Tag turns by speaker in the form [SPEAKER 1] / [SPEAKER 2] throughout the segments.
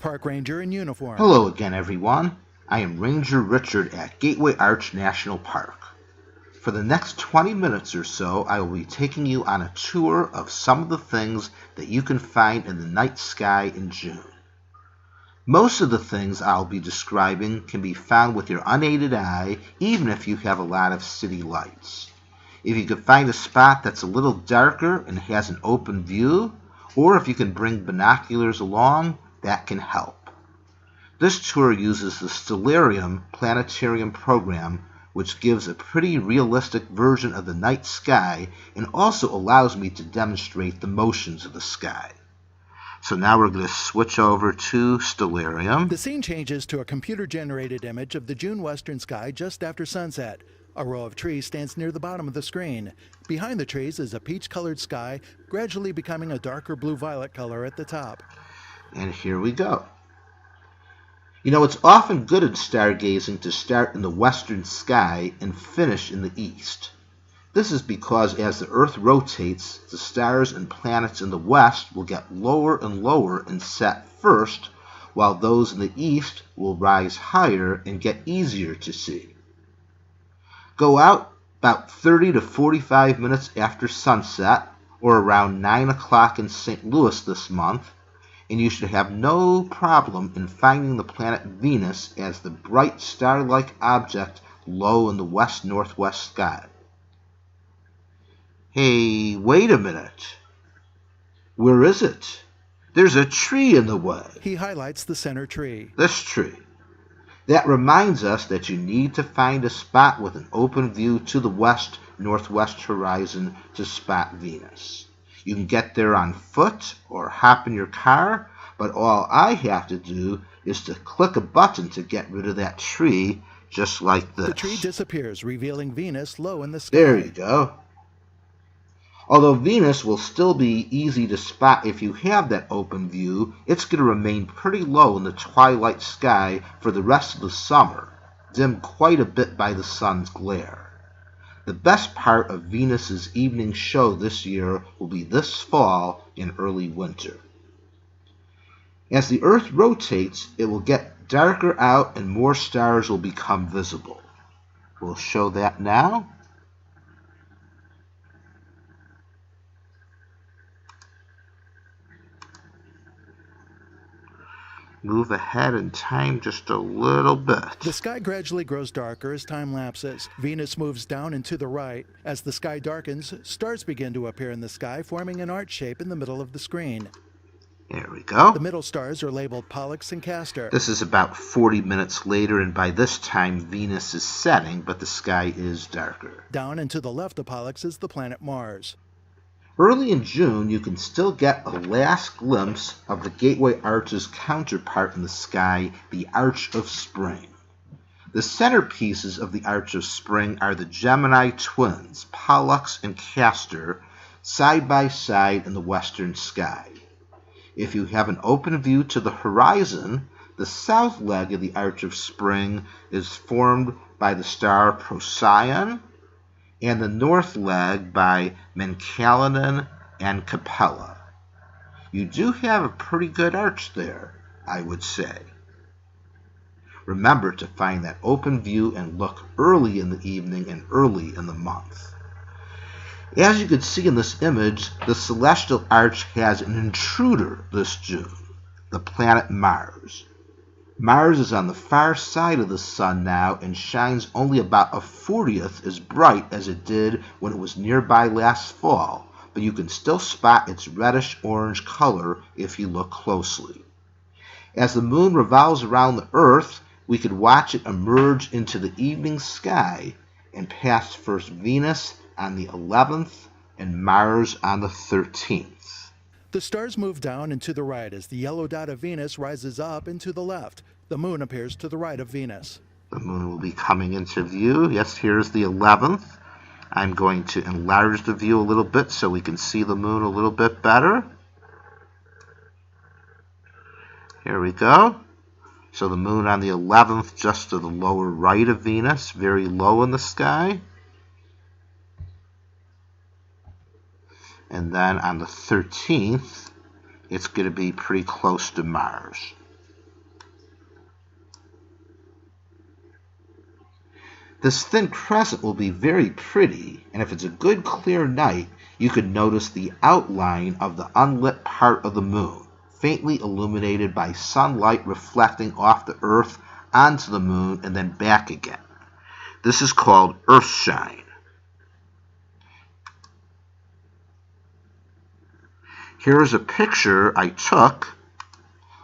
[SPEAKER 1] park ranger in uniform.
[SPEAKER 2] Hello again, everyone. I am Ranger Richard at Gateway Arch National Park. For the next 20 minutes or so, I will be taking you on a tour of some of the things that you can find in the night sky in June. Most of the things I'll be describing can be found with your unaided eye, even if you have a lot of city lights. If you can find a spot that's a little darker and has an open view, or if you can bring binoculars along, that can help. This tour uses the Stellarium planetarium program, which gives a pretty realistic version of the night sky and also allows me to demonstrate the motions of the sky. So now we're going to switch over to Stellarium.
[SPEAKER 1] The scene changes to a computer-generated image of the June western sky just after sunset. A row of trees stands near the bottom of the screen. Behind the trees is a peach-colored sky, gradually becoming a darker blue-violet color at the top.
[SPEAKER 2] And here we go. You know, it's often good in stargazing to start in the western sky and finish in the east. This is because as the Earth rotates, the stars and planets in the west will get lower and lower and set first, while those in the east will rise higher and get easier to see. Go out about 30 to 45 minutes after sunset, or around 9 o'clock in St. Louis this month, and you should have no problem in finding the planet Venus as the bright star-like object low in the west-northwest sky. Hey, wait a minute. Where is it? There's a tree in the way.
[SPEAKER 1] He highlights the center tree.
[SPEAKER 2] This tree. That reminds us that you need to find a spot with an open view to the west-northwest horizon to spot Venus. You can get there on foot or hop in your car, but all I have to do is to click a button to get rid of that tree, just like this.
[SPEAKER 1] The tree disappears, revealing Venus low in the sky.
[SPEAKER 2] There you go. Although Venus will still be easy to spot if you have that open view, it's going to remain pretty low in the twilight sky for the rest of the summer, dimmed quite a bit by the sun's glare. The best part of Venus's evening show this year will be this fall and early winter. As the Earth rotates, it will get darker out and more stars will become visible. We'll show that now. Move ahead in time just a little bit.
[SPEAKER 1] The sky gradually grows darker as time lapses. Venus moves down and to the right. As the sky darkens, stars begin to appear in the sky, forming an arch shape in the middle of the screen.
[SPEAKER 2] There we go.
[SPEAKER 1] The middle stars are labeled Pollux and Castor.
[SPEAKER 2] This is about 40 minutes later, and by this time Venus is setting, but the sky is darker.
[SPEAKER 1] Down and to the left of Pollux is the planet Mars.
[SPEAKER 2] Early in June, you can still get a last glimpse of the Gateway Arch's counterpart in the sky, the Arch of Spring. The centerpieces of the Arch of Spring are the Gemini twins, Pollux and Castor, side by side in the western sky. If you have an open view to the horizon, the south leg of the Arch of Spring is formed by the star Procyon, and the north leg by Menkainen and Capella. You do have a pretty good arch there, I would say. Remember to find that open view and look early in the evening and early in the month. As you can see in this image, the celestial arch has an intruder this June, the planet Mars. Mars is on the far side of the sun now and shines only about a 40th as bright as it did when it was nearby last fall, but you can still spot its reddish-orange color if you look closely. As the moon revolves around the Earth, we could watch it emerge into the evening sky and pass first Venus on the 11th and Mars on the 13th.
[SPEAKER 1] The stars move down and to the right as the yellow dot of Venus rises up and to the left. The moon appears to the right of Venus.
[SPEAKER 2] The moon will be coming into view. Yes, here's the 11th. I'm going to enlarge the view a little bit so we can see the moon a little bit better. Here we go. So the moon on the 11th just to the lower right of Venus, very low in the sky. And then on the 13th, it's going to be pretty close to Mars. This thin crescent will be very pretty, and if it's a good clear night, you could notice the outline of the unlit part of the moon, faintly illuminated by sunlight reflecting off the Earth onto the moon and then back again. This is called Earthshine. Here is a picture I took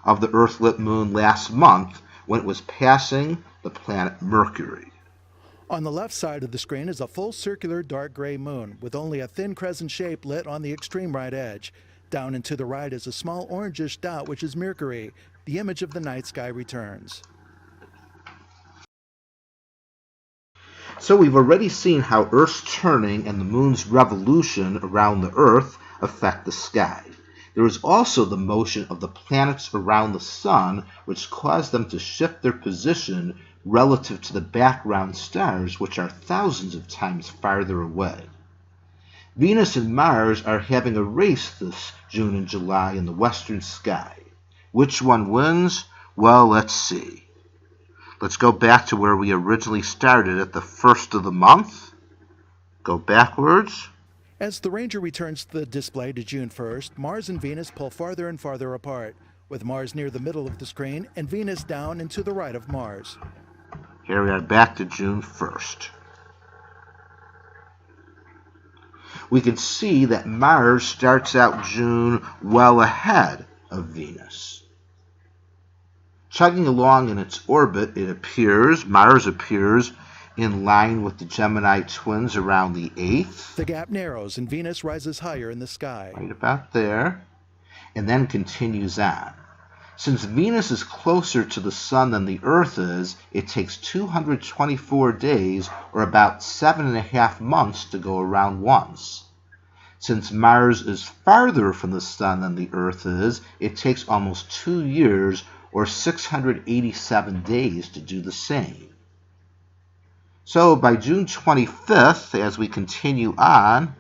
[SPEAKER 2] of the Earth-lit moon last month when it was passing the planet Mercury.
[SPEAKER 1] On the left side of the screen is a full circular dark gray moon with only a thin crescent shape lit on the extreme right edge. Down and to the right is a small orangish dot, which is Mercury. The image of the night sky returns.
[SPEAKER 2] So we've already seen how Earth's turning and the moon's revolution around the Earth affect the sky. There is also the motion of the planets around the sun, which cause them to shift their position relative to the background stars, which are thousands of times farther away. Venus and Mars are having a race this June and July in the western sky. Which one wins? Well, let's see. Let's go back to where we originally started at the first of the month. Go backwards.
[SPEAKER 1] As the Ranger returns to the display to June 1st, Mars and Venus pull farther and farther apart, with Mars near the middle of the screen and Venus down and to the right of Mars.
[SPEAKER 2] Here we are back to June 1st. We can see that Mars starts out June well ahead of Venus. Chugging along in its orbit, Mars appears in line with the Gemini twins around the 8th.
[SPEAKER 1] The gap narrows and Venus rises higher in the sky.
[SPEAKER 2] Right about there. And then continues on. Since Venus is closer to the Sun than the Earth is, it takes 224 days, or about 7.5 months, to go around once. Since Mars is farther from the Sun than the Earth is, it takes almost 2 years, or 687 days, to do the same. So by June 25th, as we continue on,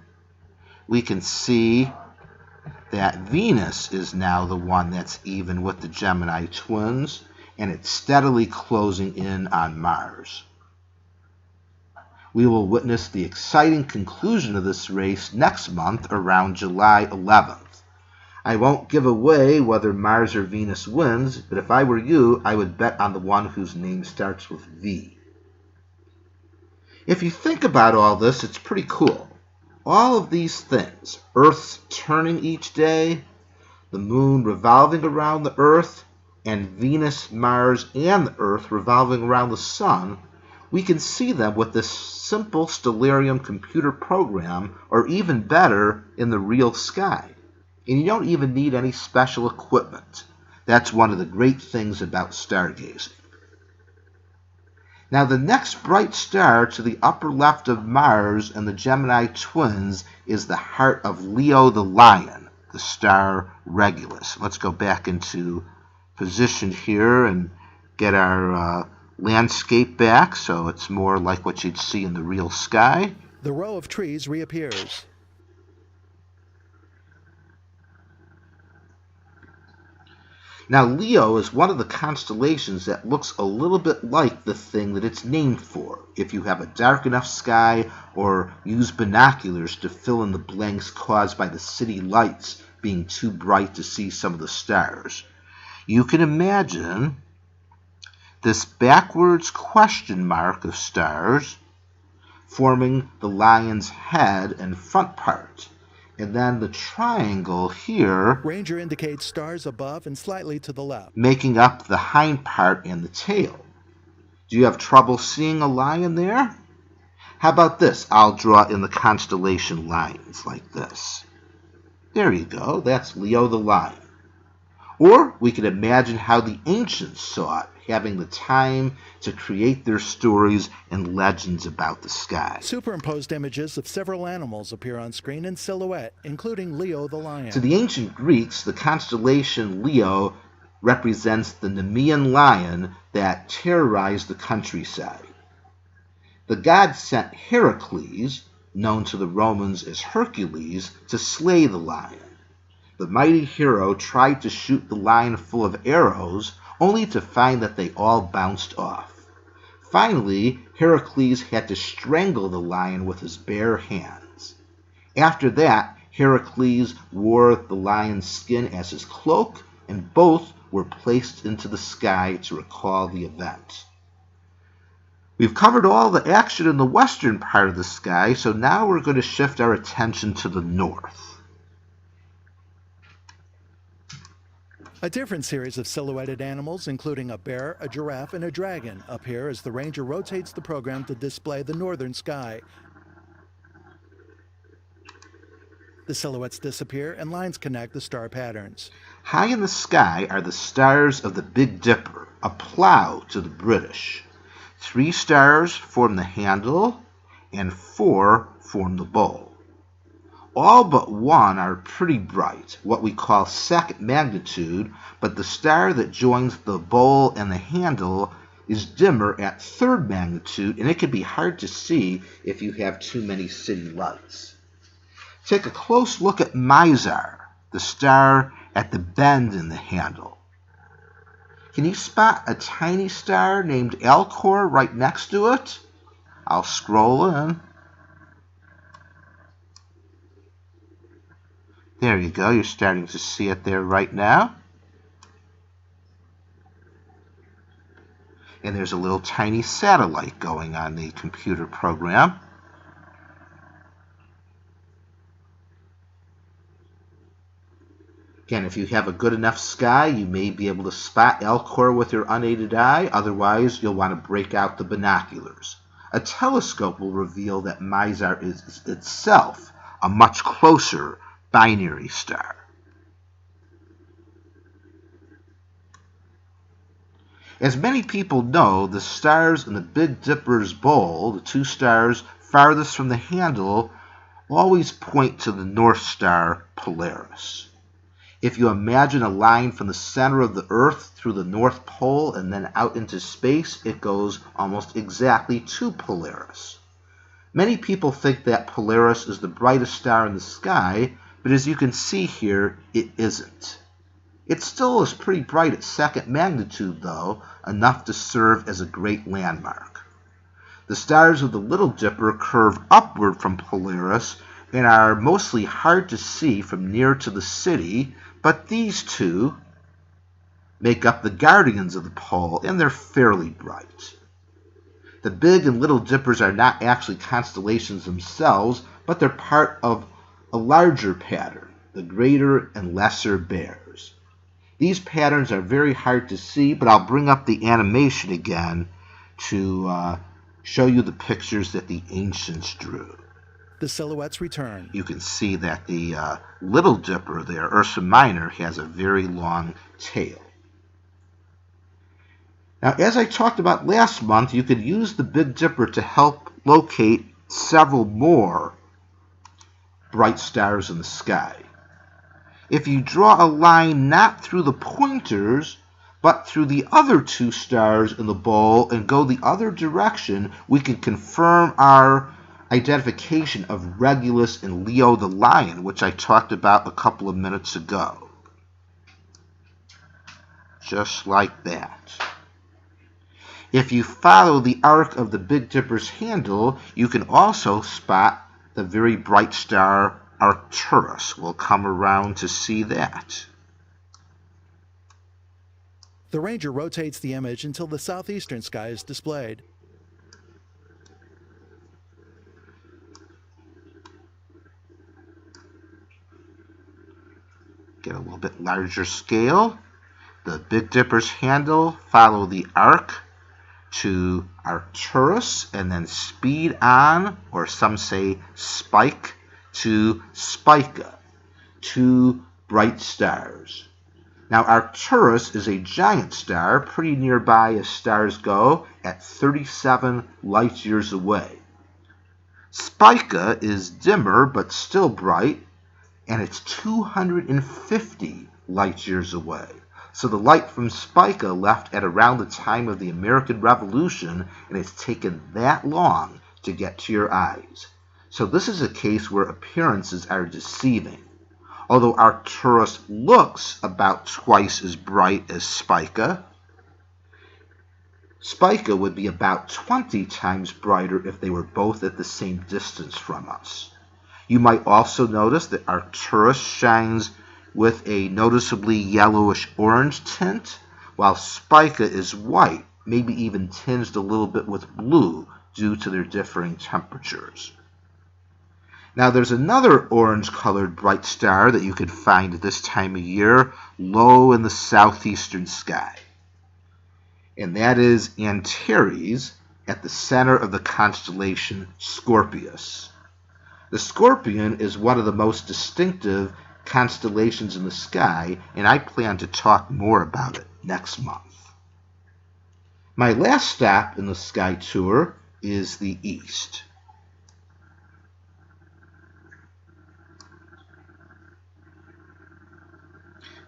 [SPEAKER 2] we can see that Venus is now the one that's even with the Gemini twins, and it's steadily closing in on Mars. We will witness the exciting conclusion of this race next month around July 11th. I won't give away whether Mars or Venus wins, but if I were you, I would bet on the one whose name starts with V. If you think about all this, it's pretty cool. All of these things, Earth's turning each day, the moon revolving around the Earth, and Venus, Mars, and the Earth revolving around the Sun, we can see them with this simple Stellarium computer program, or even better, in the real sky. And you don't even need any special equipment. That's one of the great things about stargazing. Now the next bright star to the upper left of Mars and the Gemini twins is the heart of Leo the Lion, the star Regulus. Let's go back into position here and get our landscape back so it's more like what you'd see in the real sky.
[SPEAKER 1] The row of trees reappears.
[SPEAKER 2] Now, Leo is one of the constellations that looks a little bit like the thing that it's named for, if you have a dark enough sky or use binoculars to fill in the blanks caused by the city lights being too bright to see some of the stars. You can imagine this backwards question mark of stars forming the lion's head and front part. And then the triangle here,
[SPEAKER 1] Ranger indicates stars above and slightly to the left,
[SPEAKER 2] making up the hind part and the tail. Do you have trouble seeing a lion there? How about this? I'll draw in the constellation lines like this. There you go. That's Leo the Lion. Or we could imagine how the ancients saw it, having the time to create their stories and legends about the sky.
[SPEAKER 1] Superimposed images of several animals appear on screen in silhouette, including Leo the Lion.
[SPEAKER 2] To the ancient Greeks, the constellation Leo represents the Nemean lion that terrorized the countryside. The god sent Heracles, known to the Romans as Hercules, to slay the lion. The mighty hero tried to shoot the lion full of arrows, only to find that they all bounced off. Finally, Heracles had to strangle the lion with his bare hands. After that, Heracles wore the lion's skin as his cloak, and both were placed into the sky to recall the event. We've covered all the action in the western part of the sky, so now we're going to shift our attention to the north.
[SPEAKER 1] A different series of silhouetted animals, including a bear, a giraffe, and a dragon, appear as the ranger rotates the program to display the northern sky. The silhouettes disappear and lines connect the star patterns.
[SPEAKER 2] High in the sky are the stars of the Big Dipper, a plow to the British. 3 stars form the handle, and 4 form the bowl. All but one are pretty bright, what we call second magnitude, but the star that joins the bowl and the handle is dimmer at third magnitude, and it can be hard to see if you have too many city lights. Take a close look at Mizar, the star at the bend in the handle. Can you spot a tiny star named Alcor right next to it? I'll scroll in. There you go, you're starting to see it there right now. And there's a little tiny satellite going on the computer program. Again, if you have a good enough sky, you may be able to spot Alcor with your unaided eye. Otherwise, you'll want to break out the binoculars. A telescope will reveal that Mizar is itself a much closer binary star. As many people know, the stars in the Big Dipper's bowl, the 2 stars farthest from the handle, always point to the North Star Polaris. If you imagine a line from the center of the Earth through the North Pole and then out into space, it goes almost exactly to Polaris. Many people think that Polaris is the brightest star in the sky, but as you can see here, it isn't. It still is pretty bright at second magnitude, though, enough to serve as a great landmark. The stars of the Little Dipper curve upward from Polaris and are mostly hard to see from near to the city, but these 2 make up the guardians of the pole, and they're fairly bright. The Big and Little Dippers are not actually constellations themselves, but they're part of a larger pattern, the Greater and Lesser Bears. These patterns are very hard to see, but I'll bring up the animation again to show you the pictures that the ancients drew.
[SPEAKER 1] The silhouettes return.
[SPEAKER 2] You can see that the Little Dipper there, Ursa Minor, has a very long tail. Now, as I talked about last month, you could use the Big Dipper to help locate several more bright stars in the sky. If you draw a line not through the pointers, but through the other 2 stars in the bowl and go the other direction, we can confirm our identification of Regulus and Leo the lion, which I talked about a couple of minutes ago. Just like that. If you follow the arc of the Big Dipper's handle, you can also spot the very bright star Arcturus. We'll come around to see that.
[SPEAKER 1] The ranger rotates the image until the southeastern sky is displayed.
[SPEAKER 2] Get a little bit larger scale. The Big Dipper's handle, follow the arc to Arcturus, and then speed on, or some say spike, to Spica, 2 bright stars. Now, Arcturus is a giant star, pretty nearby as stars go, at 37 light years away. Spica is dimmer, but still bright, and it's 250 light years away. So the light from Spica left at around the time of the American Revolution, and it's taken that long to get to your eyes. So this is a case where appearances are deceiving. Although Arcturus looks about twice as bright as Spica, Spica would be about 20 times brighter if they were both at the same distance from us. You might also notice that Arcturus shines with a noticeably yellowish-orange tint, while Spica is white, maybe even tinged a little bit with blue due to their differing temperatures. Now there's another orange-colored bright star that you can find at this time of year low in the southeastern sky. And that is Antares at the center of the constellation Scorpius. The Scorpion is one of the most distinctive constellations in the sky, and I plan to talk more about it next month. My last stop in the sky tour is the east.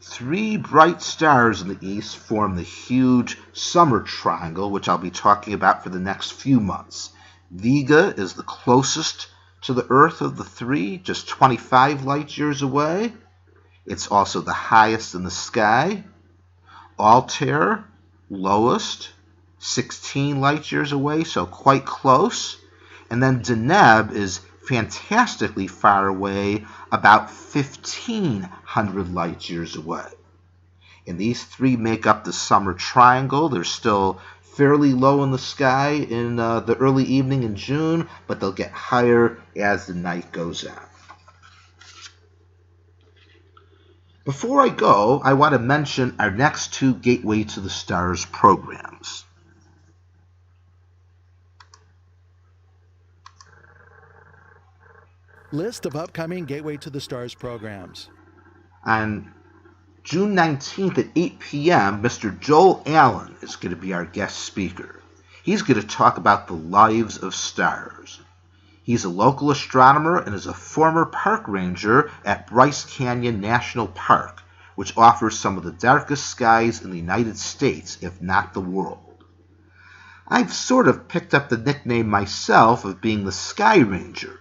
[SPEAKER 2] Three bright stars in the east form the huge summer triangle, which I'll be talking about for the next few months. Vega is the closest to the Earth of the three, just 25 light years away. It's also the highest in the sky. Altair, lowest, 16 light years away, so quite close. And then Deneb is fantastically far away, about 1,500 light years away. And these three make up the summer triangle. They're still fairly low in the sky in the early evening in June, but they'll get higher as the night goes on. Before I go, I want to mention our next two Gateway to the Stars programs.
[SPEAKER 1] List of upcoming Gateway to the Stars programs.
[SPEAKER 2] On June 19th at 8 p.m., Mr. Joel Allen is going to be our guest speaker. He's going to talk about the lives of stars. He's a local astronomer and is a former park ranger at Bryce Canyon National Park, which offers some of the darkest skies in the United States, if not the world. I've sort of picked up the nickname myself of being the Sky Ranger.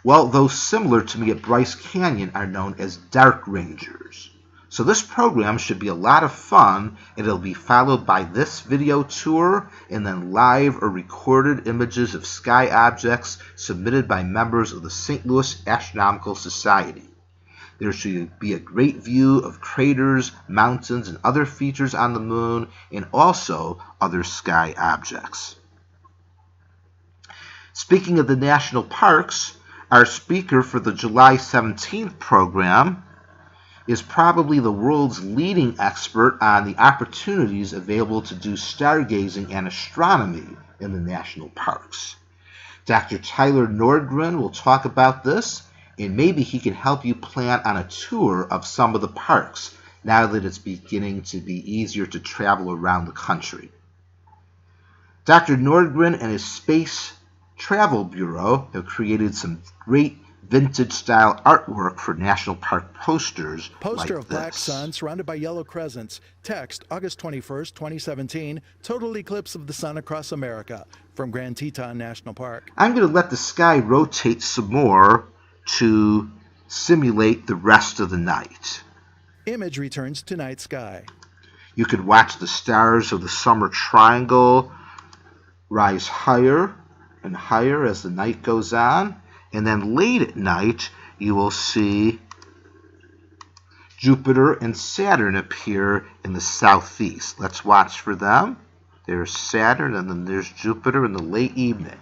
[SPEAKER 2] Well, those similar to me at Bryce Canyon are known as Dark Rangers. So this program should be a lot of fun, and it'll be followed by this video tour and then live or recorded images of sky objects submitted by members of the St. Louis Astronomical Society. There should be a great view of craters, mountains, and other features on the moon, and also other sky objects. Speaking of the national parks, our speaker for the July 17th program is probably the world's leading expert on the opportunities available to do stargazing and astronomy in the national parks. Dr. Tyler Nordgren will talk about this, and maybe he can help you plan on a tour of some of the parks now that it's beginning to be easier to travel around the country. Dr. Nordgren and his Space Travel Bureau have created some great vintage-style artwork for national park posters
[SPEAKER 1] Poster
[SPEAKER 2] like
[SPEAKER 1] of black
[SPEAKER 2] this.
[SPEAKER 1] sun surrounded by yellow crescents. Text, August 21st, 2017. Total eclipse of the sun across America. From Grand Teton National Park.
[SPEAKER 2] I'm going to let the sky rotate some more to simulate the rest of the night.
[SPEAKER 1] Image returns to night sky.
[SPEAKER 2] You can watch the stars of the summer triangle rise higher and higher as the night goes on. And then late at night, you will see Jupiter and Saturn appear in the southeast. Let's watch for them. There's Saturn, and then there's Jupiter in the late evening.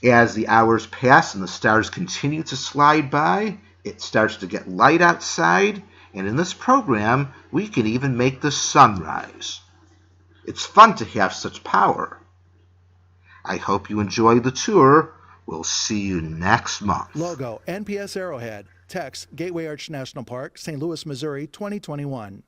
[SPEAKER 2] As the hours pass and the stars continue to slide by, it starts to get light outside, and in this program, we can even make the sun rise. It's fun to have such power. I hope you enjoy the tour. We'll see you next month.
[SPEAKER 1] Logo, NPS Arrowhead. Text, Gateway Arch National Park, St. Louis, Missouri, 2021.